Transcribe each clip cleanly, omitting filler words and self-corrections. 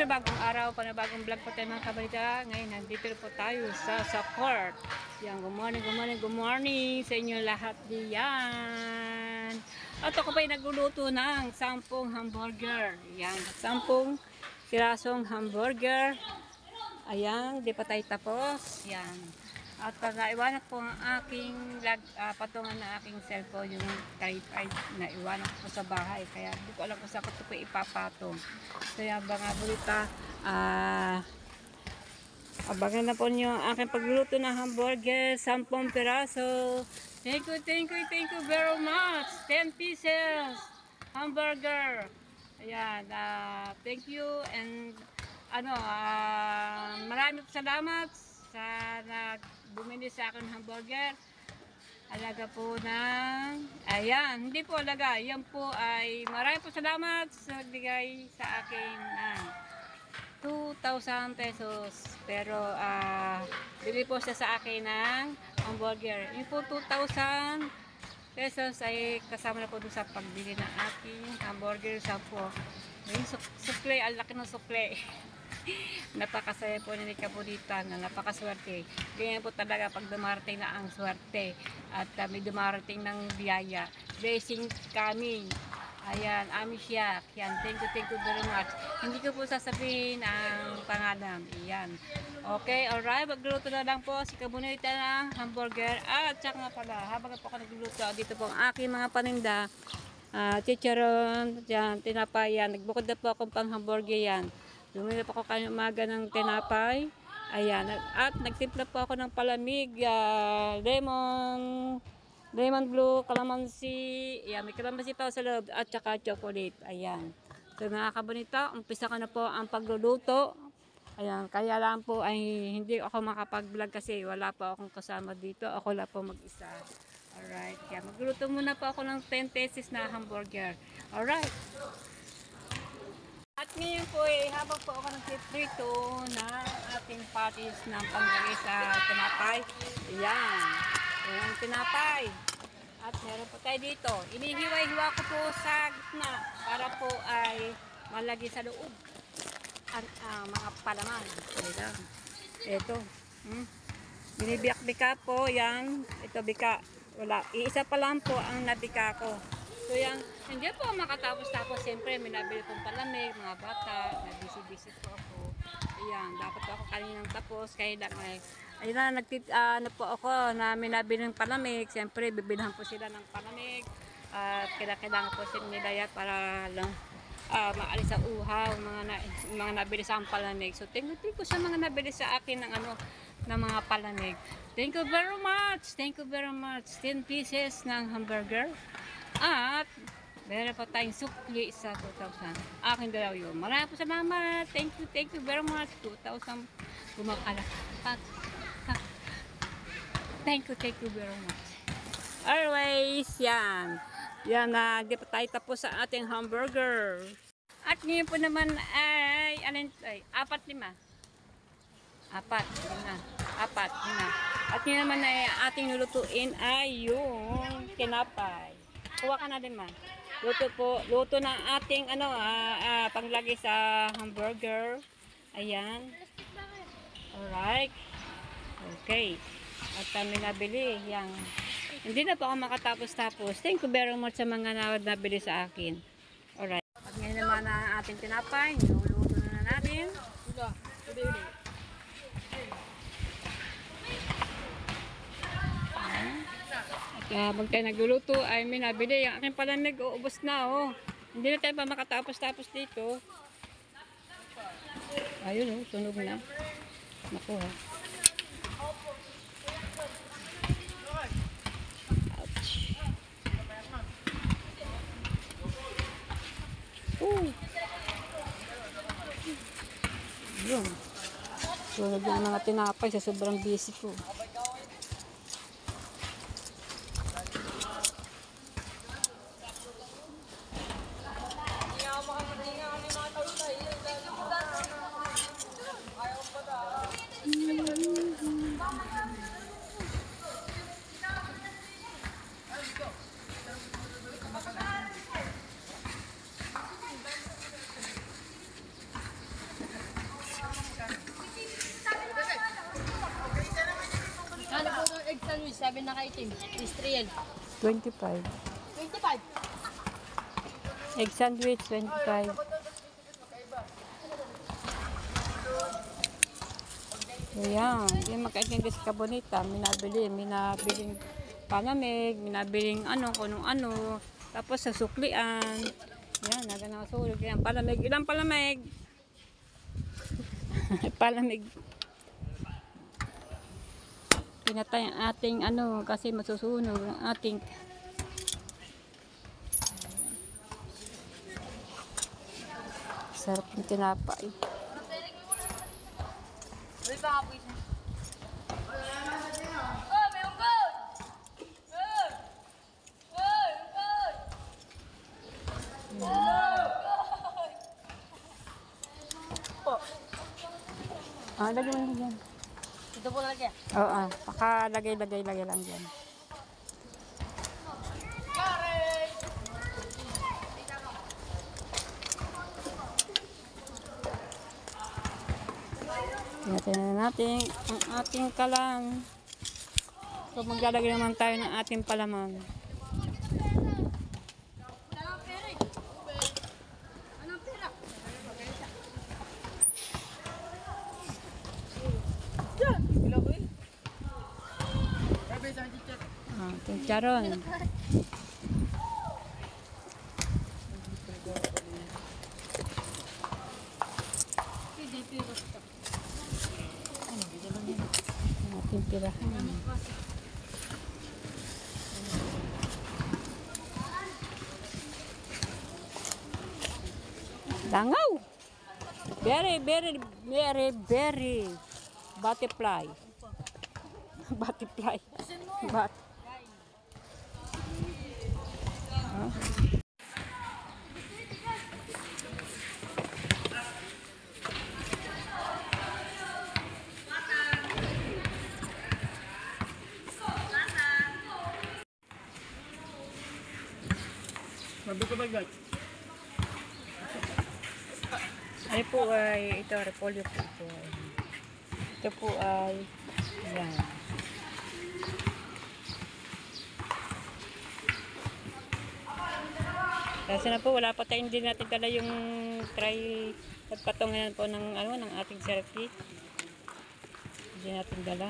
panibagong araw, panibagong vlog po tayo mga kabalita. Ngayon, nandito po tayo sa court. Yan, good morning, good morning, good morning sa inyo lahat diyan. At ako pa'y nagluluto ng 10 hamburger. Yan, 10 pirasong hamburger. Ayan, di pa tayo tapos. Yan. At naiwanan po ang aking patungan na aking cellphone, yung tripod na iwanan ko po sa bahay. Kaya hindi ko alam kung saan ko ito po ipapatong. Kaya mga balita, abangan na po nyo ang aking pagluluto ng hamburger, 10 piraso. Thank you very much. 10 pieces hamburger. Ayan, thank you and maraming salamat sa bumili sa akin hamburger. Alaga po ng, ayan, hindi po alaga, yan po ay maraming po salamat sa nagbigay sa akin ng 2,000 pesos. Pero bili po siya sa akin ng hamburger. Yung po 2,000 pesos ay kasama na po doon sa pagbili ng aking hamburger sa po. Yung sukle, ang laki ng sukle. Napakasaya po ni Kabudita na napakaswerte. Ganyan po talaga pag dumarating na ang swerte at may dumarating ng biyaya. Blessing kami. Ayan, Amisyak. Yan, thank you very much. Hindi ko po sasabihin ang pangalan. Ayan. Okay, alright. Magluluto na lang po si Kabudita ng hamburger. At saka nga pala, habang po ako nagluluto, dito po ang aking mga paninda. Chicharon, yan, tinapay yan. Nagbukod na po akong pang hamburger yan. Bumili po ako kanina umaga ng tinapay. Ayan. At nagtimpla po ako ng palamig. Lemon blue, calamansi. Ayan, may calamansi pa sa loob. At saka chocolate. Ayan. So mga kabunita, umpisa ko na po ang pagluluto. Ayan. Kaya lang po ay hindi ako makapag-vlog kasi wala pa akong kasama dito. Ako lang po mag-isa. Alright. Kaya magluluto muna po ako ng 10 pieces na hamburger. Alright. At ngayon po habang po ako nagsiprito ng ating patties ng panglagay sa tinapay. Ayan. Ayan tinapay. At meron po tayo dito. Inihiwa-hiwa ko po sa gitna para po ay malagay sa loob ang mga palaman. Ayan. Ito. Binibiyak-bika po. Yan. Ito bika. Wala. Iisa pa lang po ang nabika ko. So yan, hindi po makatapos-tapos. Siyempre, may nabili pong palamig, mga bata, nabisi-bisit po ako. Ayan, dapat po ako kaninang tapos. Kaya lang ayun na, po ako na may nabili ng palamig. Siyempre, bibilhan po sila ng palamig. At kailangan po sila nilaya para lang maalis sa uhaw, mga nabili sa palamig. So, thank you sa mga nabili sa akin ng mga palamig. Thank you very much. Thank you very much. 10 pieces ng hamburger. At meron pa tayong sukli sa 2,000. Aking dalaw yun. Maraming po salamat. Thank you very much. 2,000 gumakalak. Thank you very much. Always, yan. Yan na, di pa tayo tapos sa ating hamburger. At ngayon po naman ay, 4, 5. 4, 5. At ngayon naman ay ating lulutuin ay yung tinapay. Kuha ka na din ma. Luto na ating panglagay sa hamburger. Ayan. Alright. Okay. At kami nabili. Yang hindi na po ako makatapos-tapos. Thank you very much sa mga nabili sa akin. Alright. At ngayon naman ang ating tinapay. Luto na natin. Habang tayo nagluluto ay may nabili. Yung aking palamig, ubos na Hindi na tayo pa makatapos-tapos dito. Ayun tunog na. Naku Ouch. Yun. Tulog ng mga tinapay sa sobrang busy ko. sabi nakaitim. Israel. 25. 25. Egg sandwich, 25. Ayan, yung magkaitindig sa Kabonita, minabiling palamig, minabiling ano, kung ano, tapos sa suklian. Yan, naga na sulog yan. Palamig, ilang palamig? Palamig. Pinatay ang ating ano, kasi masusunog ang ating sarap ng tinapay. Uy, baka po isa. Oh, may unggol! Uy! Uy, unggol! Lagay mo na dyan. Ito po lagi. Oo, pakalagay lang dyan. Tingnan na natin ang ating kalan. So maglalagay naman tayo ng ating palaman. Anong pera? Anong pera? Ating charon. Ating tirahan. Langaw! Very butterfly. Butterfly. Bat. Huh? Sabi ko ba guys? Ano po ay, ito, repolyo po ito. Ito po ay, yan. Kasi na po, wala pa tayo, hindi natin dala yung pagpatungan po ng, ano, ng ating selfie. Hindi natin dala.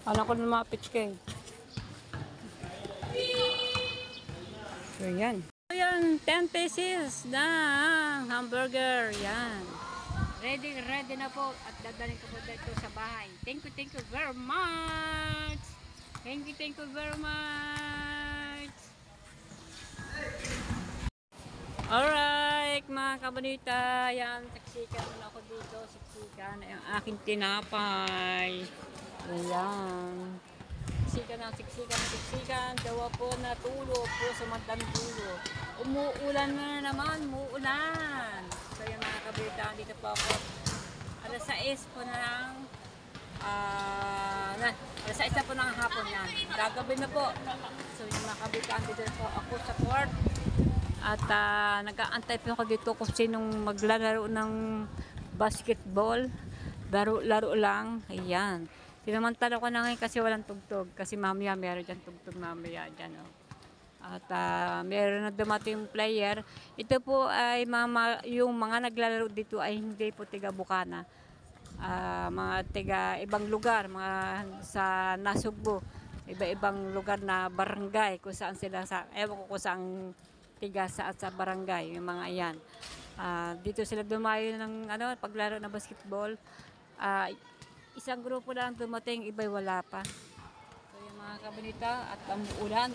Alam ko lumapit ka eh. So yan. So yan, 10 pesos na hamburger. Yan. Ready na po at dadalhin ko po dito sa bahay. Thank you very much. Thank you very much. Alright mga kabonita, yan, siksikan muna ako dito, siksikan ang aking tinapay. Ayan. Siksikan, dawa po na tulo po sa mandang dulo. Umuulan na naman, umuulan. So yung mga kabonita, dito po ako. Alas 6 po na lang. Alas 6 na po ng hapon yan. Gagabi na po. So yung mga kabonita, dito po ako sa court. At nag-aantay po ako dito kung sinong maglalaro ng basketball. Laro lang. Ayan. Tinamantala ko na ngayon kasi walang tugtog. Kasi mamaya meron dyan tugtog mamaya dyan. Oh. At meron na dumating player. Ito po ay yung mga naglalaro dito ay hindi po tiga Bukana. Mga tiga ibang lugar. Mga sa Nasugbo. Iba-ibang lugar na barangay. Kung saan sila ewan ko kung saan tiga sa barangay, yung mga ayan. Dito sila dumayo ng paglaro ng basketball. Isang grupo lang dumating, iba'y wala pa. So yung mga kabinita at umuulan.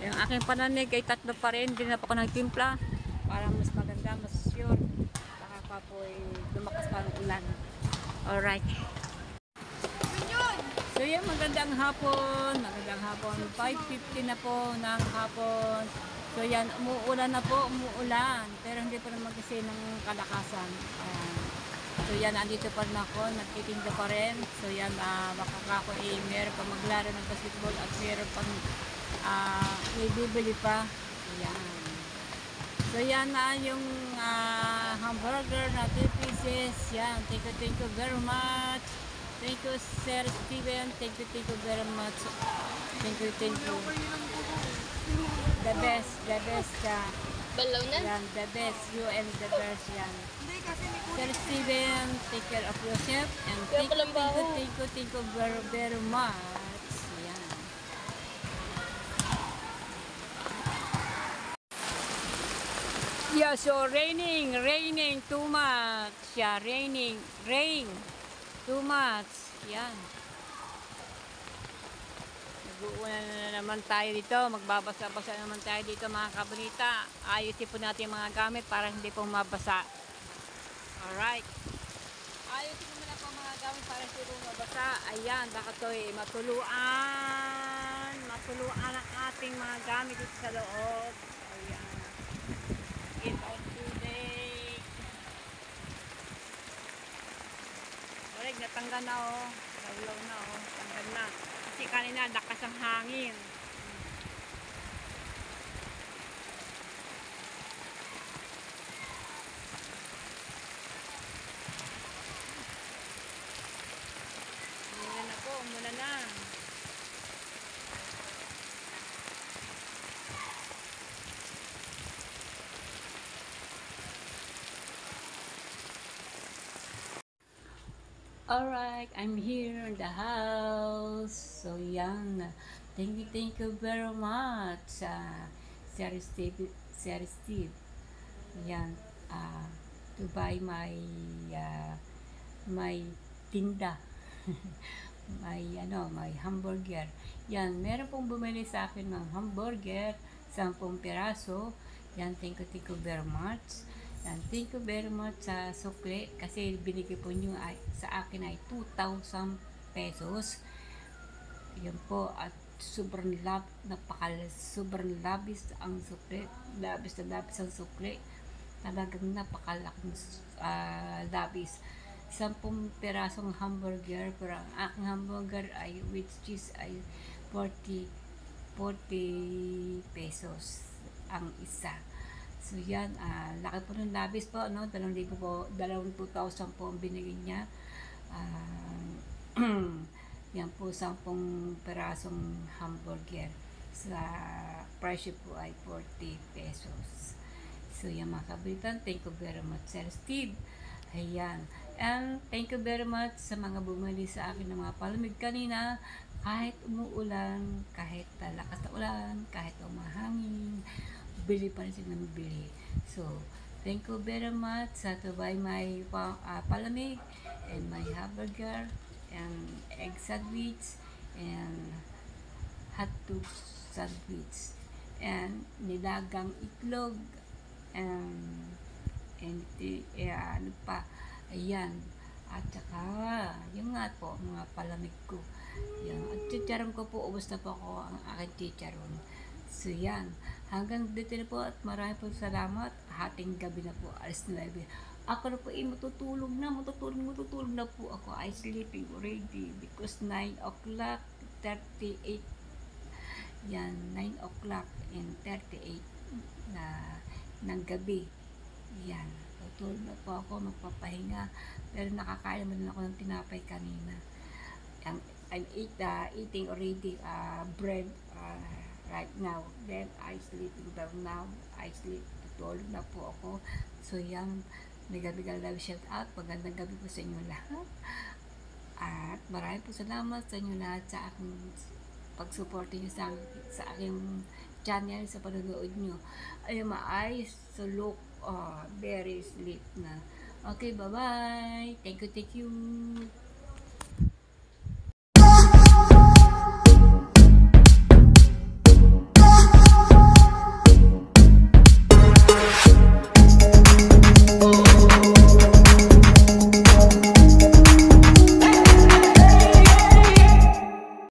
Yung aking pananig ay tatlo pa rin, hindi na pa ako nagtimpla para mas maganda, mas sure. Baka pa po ay lumakas pa ang ulan. Alright. So yan, magandang hapon, 5:50 na po ng hapon. So yan, umuulan na po, pero hindi pa naman kasi ng kalakasan. So yan, andito pa rin ako, nagtitinda pa rin. So yan, baka ako meron pa maglaro ng basketball at meron pang may bibili pa. Yan. So yan na yung hamburger na 3 pieces. Yan, thank you very much. Thank you, Sir Steven. Thank you very much. Thank you. The best. Balaw na? Yan, the best. You and the best. Yan. Sir Steven, take care of yourself. And thank you very much. Yan. Yeah, so raining too much. Yeah, rain. Too much. Yan. Nag-uulan na naman tayo dito. Magbabasa-basa naman tayo dito mga kabunita. Ayusin po natin yung mga gamit para hindi po mabasa. Alright. Ayusin mo na po mga gamit para hindi po mabasa. Ayan, baka ito matuluan ang ating mga gamit dito sa loob. Ayan. Get out today. Natanggal na Lawlaw na tanggal na. Kasi kanina lakas ang hangin. Muna na. Alright, I'm here in the house. So yan. Thank you very much, Sir Steve. Yan, to buy my tinda. my hamburger. Yan, meron pong bumili sa akin ng hamburger, 10 piraso. Yan, thank you very much. And thank you very much sa sukli kasi binigay po nyo sa akin ay 2,000 pesos. Yan po, at sobrang labis ang sukli. Labis ang sukli. Talagang napakalaking labis. 10 pirasong hamburger, pero ang aking hamburger ay with cheese ay 40 pesos ang isa. So yan, laki po ng labis po, no? 2,000 po ang binigay niya. Yan po, 10 pirasong hamburger. Sa presyo po ay 40 pesos. So yan mga kabritan, thank you very much, Sir Steve. Ayan. And thank you very much sa mga bumili sa akin ng mga palamig kanina. Kahit umuulan, kahit lakas na ulan, kahit umahangin, bili pa rin sila ng bili. So, thank you very much to buy my palamig and my hamburger and egg sandwich and hotdog sandwich and nilagang itlog and ano pa, ayan, at saka yung nga po, mga palamig ko yan, at chicharon ko po, ubos na po ako ang aking chicharon. So yan, hanggang dito na po at maraming po salamat. Hating gabi na po, alas 9. Ako na po matutulog na po ako. I sleeping already because 9 o'clock 38. Yan, 9 o'clock and 38 na ng gabi. Yan, tutulog na po ako, magpapahinga. Pero nakakain naman ako ng tinapay kanina. I'm eating already bread right now. Then I sleeping down now. I sleep. Tutulog na po ako. So yan, nagabigal na shout out. Magandang gabi po sa inyo lahat. At maraming po salamat sa inyo lahat sa aking pag-support niyo sa aking channel, sa panonood nyo. Ayun, maayos. So look, very sleep na. Okay, bye-bye. Thank you.